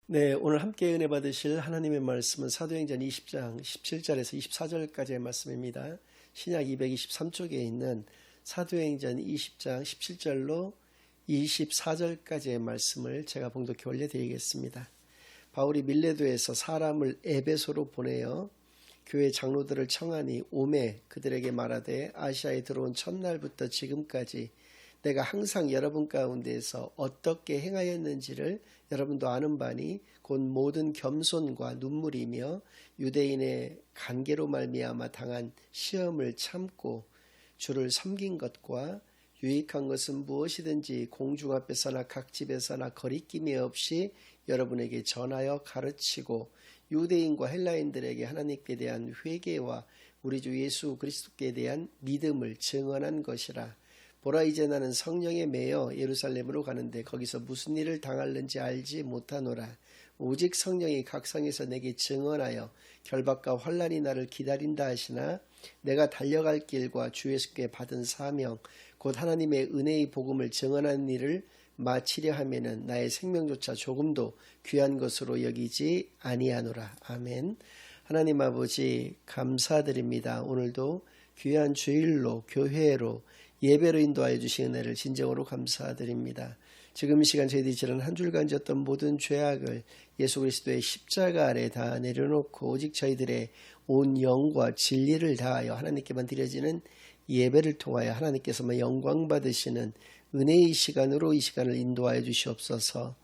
네, 오늘 함께 은혜 받으실 하나님의 말씀은 사도행전 20장 17절에서 24절까지의 말씀입니다. 신약 223쪽에 있는 사도행전 20장 17절로 24절까지의 말씀을 제가 봉독해 올려드리겠습니다. 바울이 밀레도에서 사람을 에베소로 보내어 교회 장로들을 청하니 오매 그들에게 말하되 아시아에 들어온 첫날부터 지금까지 내가 항상 여러분 가운데에서 어떻게 행하였는지를 여러분도 아는 바니 곧 모든 겸손과 눈물이며 유대인의 관계로 말미암아 당한 시험을 참고 주를 섬긴 것과 유익한 것은 무엇이든지 공중 앞에서나 각 집에서나 거리낌이 없이 여러분에게 전하여 가르치고 유대인과 헬라인들에게 하나님께 대한 회개와 우리 주 예수 그리스도께 대한 믿음을 증언한 것이라. 보라, 이제 나는 성령에 매여 예루살렘으로 가는데 거기서 무슨 일을 당할는지 알지 못하노라. 오직 성령이 각성에서 내게 증언하여 결박과 환난이 나를 기다린다 하시나 내가 달려갈 길과 주 예수께 받은 사명 곧 하나님의 은혜의 복음을 증언하는 일을 마치려 하면은 나의 생명조차 조금도 귀한 것으로 여기지 아니하노라. 아멘. 하나님 아버지 감사드립니다. 오늘도 귀한 주일로 교회로 예배로 인도하여 주신 은혜를 진정으로 감사드립니다. 지금 이 시간 저희들이 지난 한 주간 졌던 모든 죄악을 예수 그리스도의 십자가 아래 다 내려놓고 오직 저희들의 온 영과 진리를 다하여 하나님께만 드려지는 예배를 통하여 하나님께서만 영광 받으시는 은혜의 시간으로 이 시간을 인도하여 주시옵소서.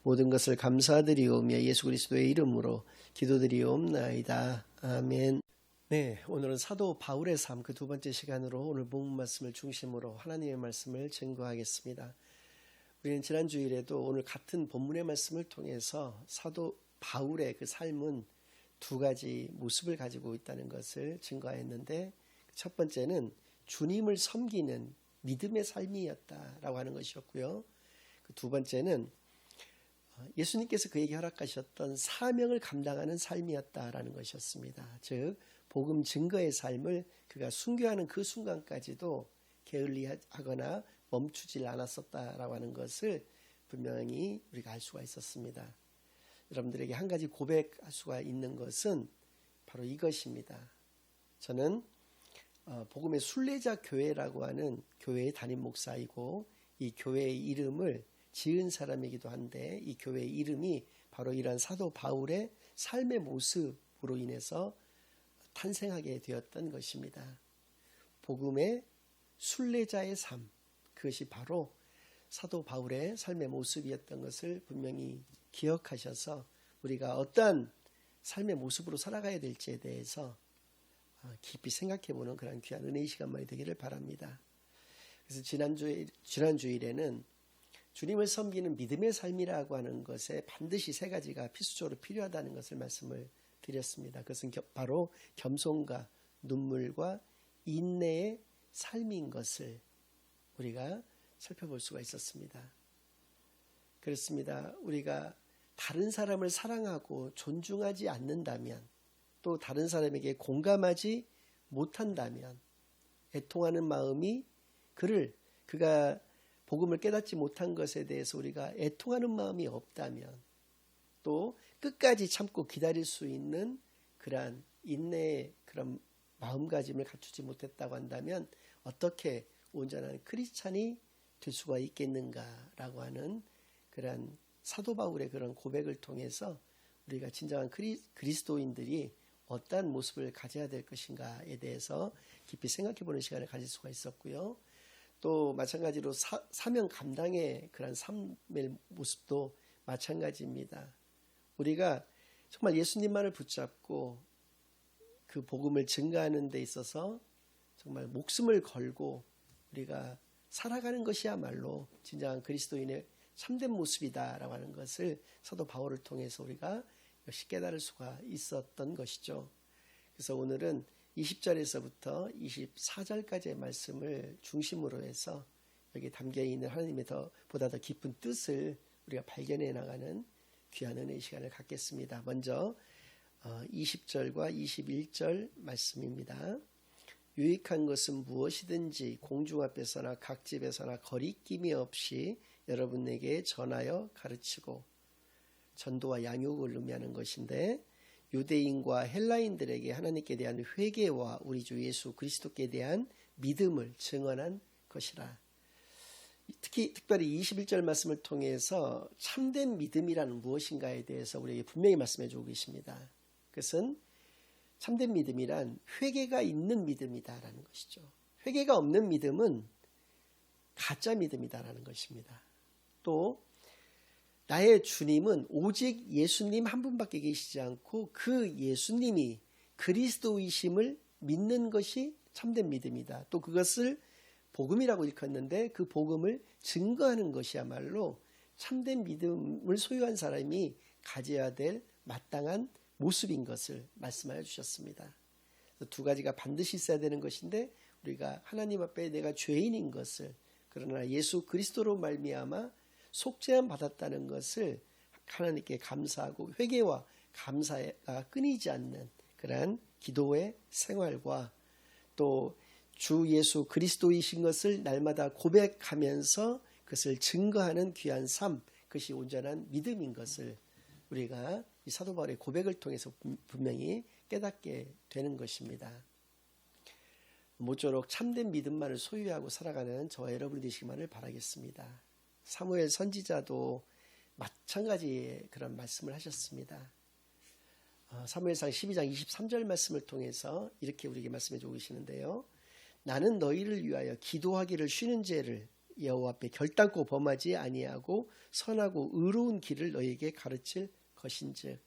모든 것을 감사드리오며 예수 그리스도의 이름으로 기도드리옵나이다. 아멘. 네, 오늘은 사도 바울의 삶 그 두 번째 시간으로 오늘 본문 말씀을 중심으로 하나님의 말씀을 증거하겠습니다. 우리는 지난 주일에도 오늘 같은 본문의 말씀을 통해서 사도 바울의 그 삶은 두 가지 모습을 가지고 있다는 것을 증거했는데, 첫 번째는 주님을 섬기는 믿음의 삶이었다라고 하는 것이었고요. 그 두 번째는 예수님께서 그에게 허락하셨던 사명을 감당하는 삶이었다라는 것이었습니다. 즉 복음 증거의 삶을 그가 순교하는 그 순간까지도 게을리하거나 멈추질 않았었다라고 하는 것을 분명히 우리가 알 수가 있었습니다. 여러분들에게 한 가지 고백할 수가 있는 것은 바로 이것입니다. 저는 복음의 순례자 교회라고 하는 교회의 담임 목사이고 이 교회의 이름을 지은 사람이기도 한데 이 교회의 이름이 바로 이러한 사도 바울의 삶의 모습으로 인해서 탄생하게 되었던 것입니다. 복음의 순례자의 삶, 그것이 바로 사도 바울의 삶의 모습이었던 것을 분명히 기억하셔서 우리가 어떠한 삶의 모습으로 살아가야 될지에 대해서 깊이 생각해보는 그런 귀한 은혜의 시간만이 되기를 바랍니다. 그래서 지난 주일에는 주님을 섬기는 믿음의 삶이라고 하는 것에 반드시 세 가지가 필수적으로 필요하다는 것을 말씀을 드렸습니다. 그것은 바로 겸손과 눈물과 인내의 삶인 것을 우리가 살펴볼 수가 있었습니다. 그렇습니다. 우리가 다른 사람을 사랑하고 존중하지 않는다면, 또 다른 사람에게 공감하지 못한다면, 애통하는 마음이 그가 복음을 깨닫지 못한 것에 대해서 우리가 애통하는 마음이 없다면, 또 끝까지 참고 기다릴 수 있는 그러한 인내의 그런 마음가짐을 갖추지 못했다고 한다면 어떻게 온전한 크리스찬이 될 수가 있겠는가라고 하는 그러한 사도 바울의 그런 고백을 통해서 우리가 진정한 그리스도인들이 어떠한 모습을 가져야 될 것인가에 대해서 깊이 생각해보는 시간을 가질 수가 있었고요. 또 마찬가지로 사명 감당의 그런 삶의 모습도 마찬가지입니다. 우리가 정말 예수님만을 붙잡고 그 복음을 증거하는 데 있어서 정말 목숨을 걸고 우리가 살아가는 것이야말로 진정한 그리스도인의 참된 모습이다라고 하는 것을 사도 바울을 통해서 우리가 역시 깨달을 수가 있었던 것이죠. 그래서 오늘은 20절에서부터 24절까지의 말씀을 중심으로 해서 여기 담겨있는 하나님의 보다 더 깊은 뜻을 우리가 발견해 나가는 귀한 은혜의 시간을 갖겠습니다. 먼저 20절과 21절 말씀입니다. 유익한 것은 무엇이든지 공중 앞에서나 각 집에서나 거리낌이 없이 여러분에게 전하여 가르치고, 전도와 양육을 의미하는 것인데, 유대인과 헬라인들에게 하나님께 대한 회개와 우리 주 예수 그리스도께 대한 믿음을 증언한 것이라. 특별히 21절 말씀을 통해서 참된 믿음이라는 무엇인가에 대해서 우리에게 분명히 말씀해 주고 계십니다. 그것은 참된 믿음이란 회개가 있는 믿음이다라는 것이죠. 회개가 없는 믿음은 가짜 믿음이다라는 것입니다. 또 나의 주님은 오직 예수님 한 분밖에 계시지 않고 그 예수님이 그리스도이심을 믿는 것이 참된 믿음이다. 또 그것을 복음이라고 일컫는데 그 복음을 증거하는 것이야말로 참된 믿음을 소유한 사람이 가져야 될 마땅한 모습인 것을 말씀하여 주셨습니다. 두 가지가 반드시 있어야 되는 것인데, 우리가 하나님 앞에 내가 죄인인 것을, 그러나 예수 그리스도로 말미암아 속죄함 받았다는 것을 하나님께 감사하고 회개와 감사가 끊이지 않는 그러한 기도의 생활과, 또 주 예수 그리스도이신 것을 날마다 고백하면서 그것을 증거하는 귀한 삶, 그것이 온전한 믿음인 것을 우리가 이 사도 바울의 고백을 통해서 분명히 깨닫게 되는 것입니다. 모쪼록 참된 믿음만을 소유하고 살아가는 저와 여러분이 되시기만을 바라겠습니다. 사무엘 선지자도 마찬가지의 그런 말씀을 하셨습니다. 사무엘상 12장 23절 말씀을 통해서 이렇게 우리에게 말씀해 주고 계시는데요. 나는 너희를 위하여 기도하기를 쉬는 죄를 여호와 앞에 결단코 범하지 아니하고 선하고 의로운 길을 너희에게 가르칠 것인즉.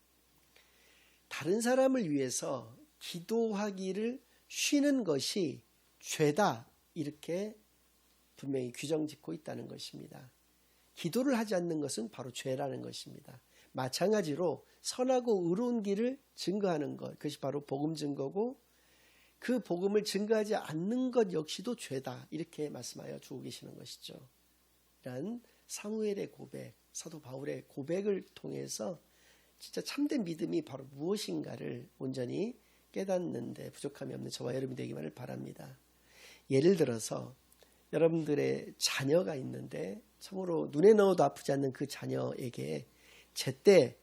다른 사람을 위해서 기도하기를 쉬는 것이 죄다, 이렇게 분명히 규정짓고 있다는 것입니다. 기도를 하지 않는 것은 바로 죄라는 것입니다. 마찬가지로 선하고 의로운 길을 증거하는 것, 그것이 바로 복음 증거고, 그 복음을 증거하지 않는 것 역시도 죄다, 이렇게 말씀하여 주고 계시는 것이죠. 이런 사무엘의 고백, 사도 바울의 고백을 통해서 진짜 참된 믿음이 바로 무엇인가를 온전히 깨닫는데 부족함이 없는 저와 여러분이 되기만을 바랍니다. 예를 들어서 여러분들의 자녀가 있는데 참으로 눈에 넣어도 아프지 않는 그 자녀에게 제때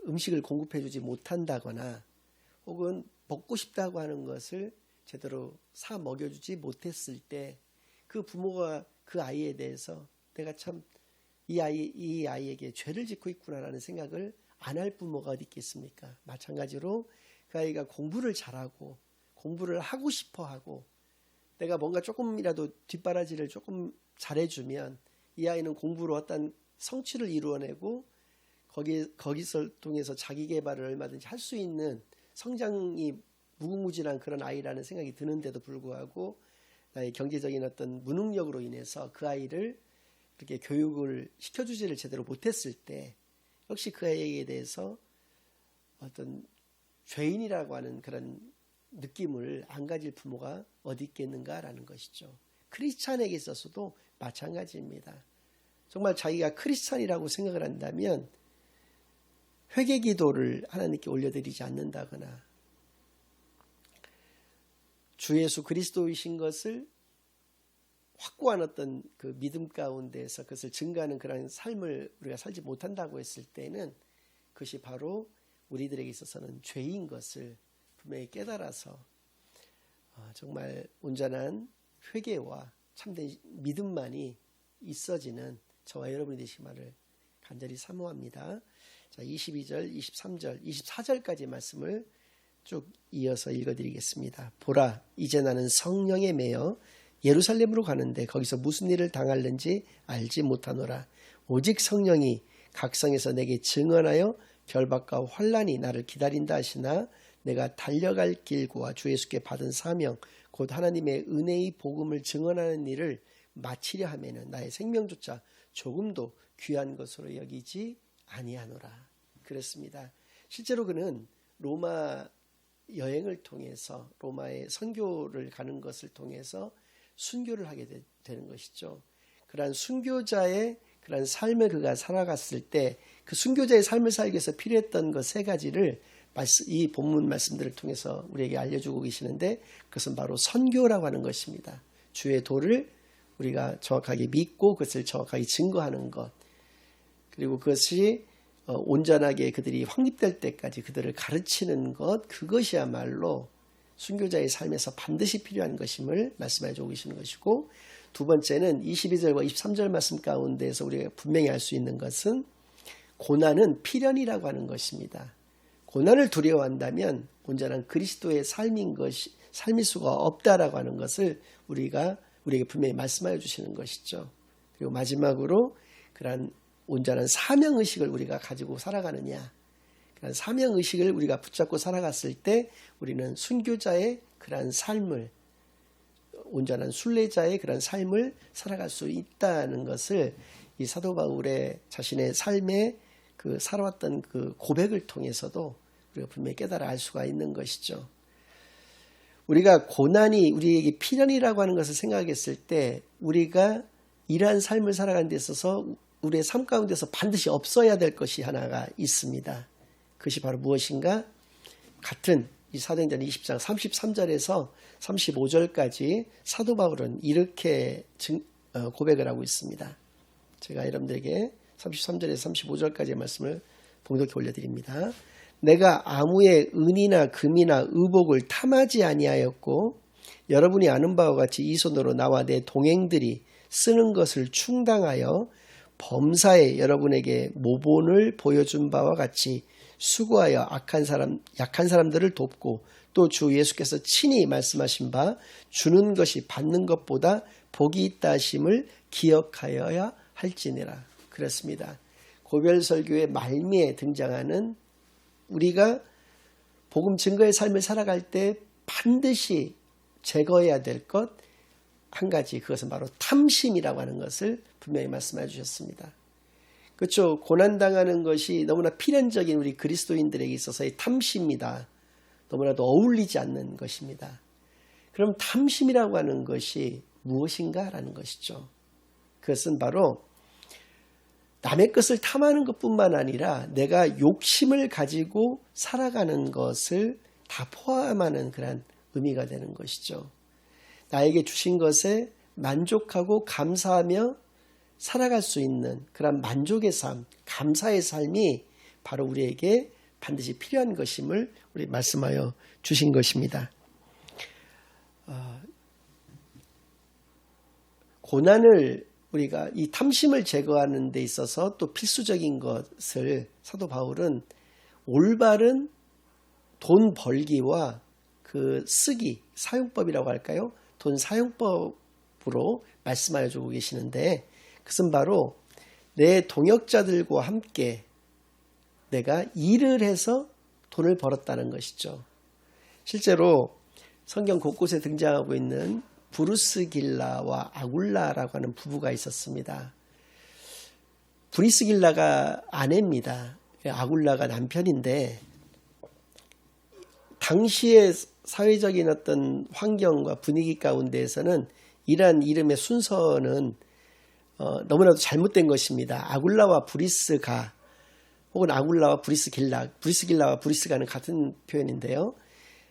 음식을 공급해 주지 못한다거나, 혹은 먹고 싶다고 하는 것을 제대로 사 먹여주지 못했을 때 그 부모가 그 아이에 대해서 내가 참 이 아이에게 죄를 짓고 있구나라는 생각을 안 할 부모가 어디 있겠습니까? 마찬가지로 그 아이가 공부를 잘하고 공부를 하고 싶어하고 내가 뭔가 조금이라도 뒷바라지를 조금 잘해주면 이 아이는 공부로 어떤 성취를 이루어내고 거기서 통해서 자기 개발을 얼마든지 할 수 있는 성장이 무궁무진한 그런 아이라는 생각이 드는데도 불구하고 나의 경제적인 어떤 무능력으로 인해서 그 아이를 그렇게 교육을 시켜주지를 제대로 못했을 때 역시 그 아이에 대해서 어떤 죄인이라고 하는 그런 느낌을 안 가질 부모가 어디 있겠는가라는 것이죠. 크리스찬에게 있어서도 마찬가지입니다. 정말 자기가 크리스찬이라고 생각을 한다면 회개 기도를 하나님께 올려드리지 않는다거나 주 예수 그리스도이신 것을 확고한 어떤 그 믿음 가운데서 그것을 증거하는 그런 삶을 우리가 살지 못한다고 했을 때는 그것이 바로 우리들에게 있어서는 죄인 것을 분명히 깨달아서 정말 온전한 회개와 참된 믿음만이 있어지는 저와 여러분이 되시기를 간절히 사모합니다. 자, 22절, 23절, 24절까지 말씀을 쭉 이어서 읽어드리겠습니다. 보라, 이제 나는 성령에 매여 예루살렘으로 가는데 거기서 무슨 일을 당할는지 알지 못하노라. 오직 성령이 각성에서 내게 증언하여 결박과 환난이 나를 기다린다 하시나 내가 달려갈 길과 주 예수께 받은 사명 곧 하나님의 은혜의 복음을 증언하는 일을 마치려 하면은 나의 생명조차 조금도 귀한 것으로 여기지 아니하노라. 그렇습니다. 실제로 그는 로마 여행을 통해서 로마에 선교를 가는 것을 통해서 순교를 하게 되는 것이죠. 그러한 순교자의 그러한 삶을 그가 살아갔을 때 그 순교자의 삶을 살기 위해서 필요했던 것 세 가지를 이 본문 말씀들을 통해서 우리에게 알려주고 계시는데 그것은 바로 선교라고 하는 것입니다. 주의 도를 우리가 정확하게 믿고 그것을 정확하게 증거하는 것, 그리고 그것이 온전하게 그들이 확립될 때까지 그들을 가르치는 것, 그것이야말로 순교자의 삶에서 반드시 필요한 것임을 말씀해 주고 계시는 것이고, 두 번째는 22절과 23절 말씀 가운데에서 우리가 분명히 알 수 있는 것은 고난은 필연이라고 하는 것입니다. 고난을 두려워한다면 온전한 그리스도의 삶일 수가 없다라고 하는 것을 우리에게 분명히 말씀하여 주시는 것이죠. 그리고 마지막으로 그러한 온전한 사명의식을 우리가 가지고 살아가느냐, 그러한 사명의식을 우리가 붙잡고 살아갔을 때 우리는 순교자의 그러한 삶을, 온전한 순례자의 그런 삶을 살아갈 수 있다는 것을 이 사도 바울의 자신의 삶에 그 살아왔던 그 고백을 통해서도 우리가 분명히 깨달아 알 수가 있는 것이죠. 우리가 고난이 우리에게 필연이라고 하는 것을 생각했을 때 우리가 이러한 삶을 살아가는 데 있어서 우리의 삶 가운데서 반드시 없어야 될 것이 하나가 있습니다. 그것이 바로 무엇인가? 같은 이 사도행전 20장 33절에서 35절까지 사도 바울은 이렇게 고백을 하고 있습니다. 제가 여러분들에게 33절에서 35절까지의 말씀을 봉독해 올려드립니다. 내가 아무의 은이나 금이나 의복을 탐하지 아니하였고 여러분이 아는 바와 같이 이 손으로 나와 내 동행들이 쓰는 것을 충당하여 범사에 여러분에게 모본을 보여준 바와 같이 수고하여 약한 사람들을 돕고 또 주 예수께서 친히 말씀하신 바 주는 것이 받는 것보다 복이 있다 하심을 기억하여야 할지니라. 그렇습니다. 고별설교의 말미에 등장하는 우리가 복음 증거의 삶을 살아갈 때 반드시 제거해야 될 것 한 가지, 그것은 바로 탐심이라고 하는 것을 분명히 말씀해 주셨습니다. 그렇죠. 고난당하는 것이 너무나 필연적인 우리 그리스도인들에게 있어서의 탐심이다. 너무나도 어울리지 않는 것입니다. 그럼 탐심이라고 하는 것이 무엇인가라는 것이죠. 그것은 바로 남의 것을 탐하는 것뿐만 아니라 내가 욕심을 가지고 살아가는 것을 다 포함하는 그런 의미가 되는 것이죠. 나에게 주신 것에 만족하고 감사하며 살아갈 수 있는 그런 만족의 삶, 감사의 삶이 바로 우리에게 반드시 필요한 것임을 우리 말씀하여 주신 것입니다. 고난을 우리가 이 탐심을 제거하는 데 있어서 또 필수적인 것을 사도 바울은 올바른 돈 벌기와 그 쓰기, 사용법이라고 할까요? 돈 사용법으로 말씀하여 주고 계시는데, 그것은 바로 내 동역자들과 함께 내가 일을 해서 돈을 벌었다는 것이죠. 실제로 성경 곳곳에 등장하고 있는 브루스길라와 아굴라라고 하는 부부가 있었습니다. 브리스길라가 아내입니다. 아굴라가 남편인데, 당시의 사회적인 어떤 환경과 분위기 가운데에서는 이러한 이름의 순서는 너무나도 잘못된 것입니다. 아굴라와 브리스가, 혹은 아굴라와 브리스길라와 브리스가는 같은 표현인데요.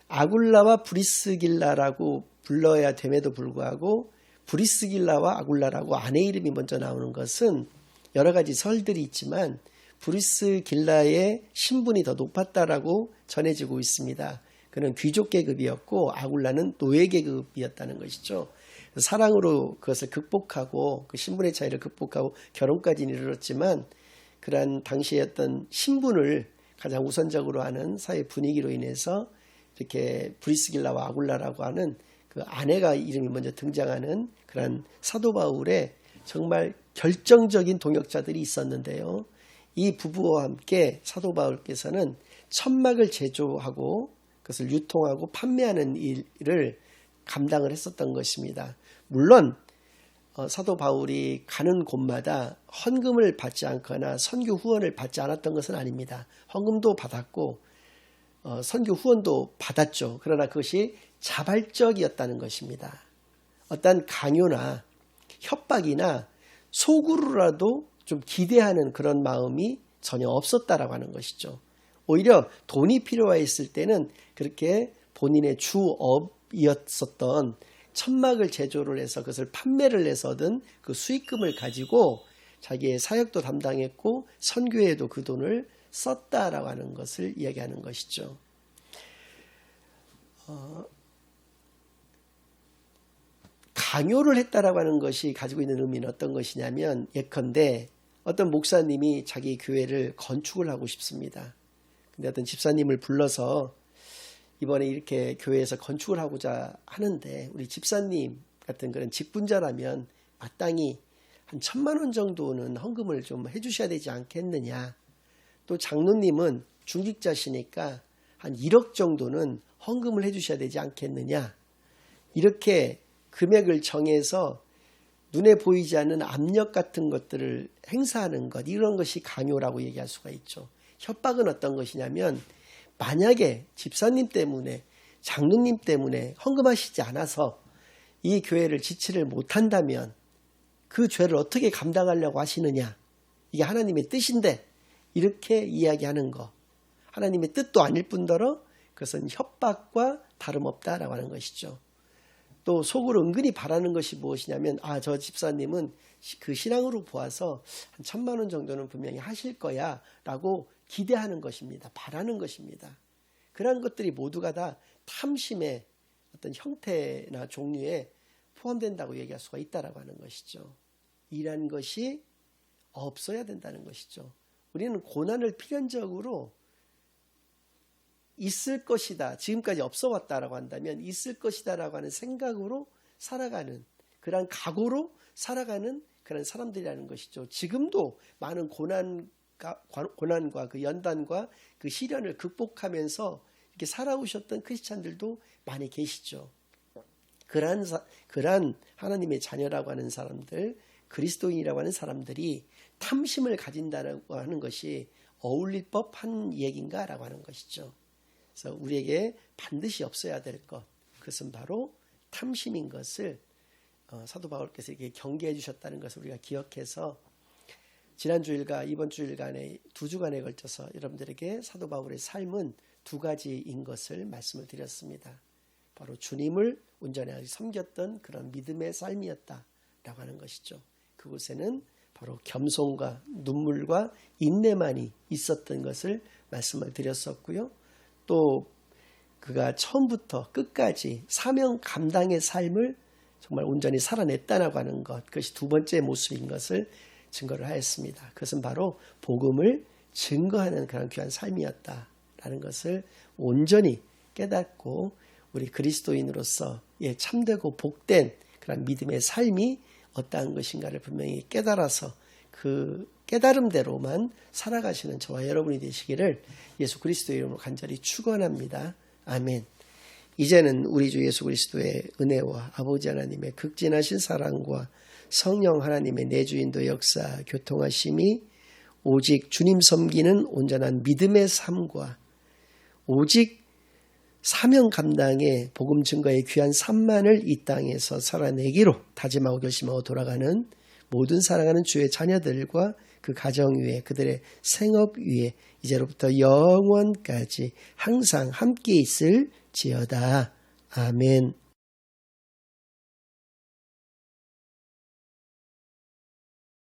아굴라와 브리스길라라고 불러야 됨에도 불구하고 브리스길라와 아굴라라고 아내 이름이 먼저 나오는 것은 여러 가지 설들이 있지만 브리스길라의 신분이 더 높았다라고 전해지고 있습니다. 그는 귀족 계급이었고 아굴라는 노예 계급이었다는 것이죠. 사랑으로 그것을 극복하고 그 신분의 차이를 극복하고 결혼까지 이르렀지만 그러한 당시의 어떤 신분을 가장 우선적으로 하는 사회 분위기로 인해서 이렇게 브리스길라와 아굴라라고 하는 그 아내가 이름이 먼저 등장하는 그런 사도 바울의 정말 결정적인 동역자들이 있었는데요. 이 부부와 함께 사도 바울께서는 천막을 제조하고 그것을 유통하고 판매하는 일을 감당을 했었던 것입니다. 물론 사도 바울이 가는 곳마다 헌금을 받지 않거나 선교 후원을 받지 않았던 것은 아닙니다. 헌금도 받았고 선교 후원도 받았죠. 그러나 그것이 자발적이었다는 것입니다. 어떤 강요나 협박이나 속으로라도 좀 기대하는 그런 마음이 전혀 없었다라고 하는 것이죠. 오히려 돈이 필요했을 때는 그렇게 본인의 주업이었었던 천막을 제조를 해서 그것을 판매를 해서 얻은 그 수익금을 가지고 자기의 사역도 담당했고 선교에도 그 돈을 썼다라고 하는 것을 이야기하는 것이죠. 강요를 했다라고 하는 것이 가지고 있는 의미는 어떤 것이냐면, 예컨대 어떤 목사님이 자기 교회를 건축을 하고 싶습니다. 근데 어떤 집사님을 불러서 이번에 이렇게 교회에서 건축을 하고자 하는데 우리 집사님 같은 그런 직분자라면 마땅히 한 1,000만 원 정도는 헌금을 좀 해주셔야 되지 않겠느냐. 또 장로님은 중직자시니까 한 1억 정도는 헌금을 해주셔야 되지 않겠느냐. 이렇게 금액을 정해서 눈에 보이지 않는 압력 같은 것들을 행사하는 것, 이런 것이 강요라고 얘기할 수가 있죠. 협박은 어떤 것이냐면, 만약에 집사님 때문에, 장로님 때문에 헌금하시지 않아서 이 교회를 지치를 못한다면 그 죄를 어떻게 감당하려고 하시느냐. 이게 하나님의 뜻인데 이렇게 이야기하는 거. 하나님의 뜻도 아닐 뿐더러 그것은 협박과 다름없다라고 하는 것이죠. 또 속으로 은근히 바라는 것이 무엇이냐면, 저 집사님은 그 신앙으로 보아서 한 1,000만 원 정도는 분명히 하실 거야 라고 기대하는 것입니다. 바라는 것입니다. 그런 것들이 모두가 다 탐심의 어떤 형태나 종류에 포함된다고 얘기할 수가 있다라고 하는 것이죠. 이란 것이 없어야 된다는 것이죠. 우리는 고난을 필연적으로 있을 것이다, 지금까지 없어 왔다라고 한다면 있을 것이다라고 하는 생각으로 살아가는, 그런 각오로 살아가는 그런 사람들이라는 것이죠. 지금도 많은 고난과 그 연단과 그 시련을 극복하면서 이렇게 살아오셨던 크리스찬들도 많이 계시죠. 그러한 하나님의 자녀라고 하는 사람들, 그리스도인이라고 하는 사람들이 탐심을 가진다고 하는 것이 어울릴 법한 얘기인가라고 하는 것이죠. 그래서 우리에게 반드시 없어야 될 것, 그것은 바로 탐심인 것을 사도 바울께서 이렇게 경계해 주셨다는 것을 우리가 기억해서, 지난 주일과 이번 주일간에 2주간에 걸쳐서 여러분들에게 사도 바울의 삶은 2가지인 것을 말씀을 드렸습니다. 바로 주님을 온전히 섬겼던 그런 믿음의 삶이었다라고 하는 것이죠. 그곳에는 바로 겸손과 눈물과 인내만이 있었던 것을 말씀을 드렸었고요. 또 그가 처음부터 끝까지 사명 감당의 삶을 정말 온전히 살아냈다라고 하는 것, 그것이 2번째 모습인 것을 증거를 하였습니다. 그것은 바로 복음을 증거하는 그런 귀한 삶이었다라는 것을 온전히 깨닫고, 우리 그리스도인으로서 참되고 복된 그런 믿음의 삶이 어떠한 것인가를 분명히 깨달아서 그 깨달음대로만 살아가시는 저와 여러분이 되시기를 예수 그리스도의 이름으로 간절히 축원합니다. 아멘. 이제는 우리 주 예수 그리스도의 은혜와 아버지 하나님의 극진하신 사랑과 성령 하나님의 내주인도 역사 교통하심이 오직 주님 섬기는 온전한 믿음의 삶과 오직 사명 감당의 복음 증거의 귀한 삶만을 이 땅에서 살아내기로 다짐하고 결심하고 돌아가는 모든 사랑하는 주의 자녀들과 그 가정 위에, 그들의 생업 위에 이제로부터 영원까지 항상 함께 있을지어다. 아멘.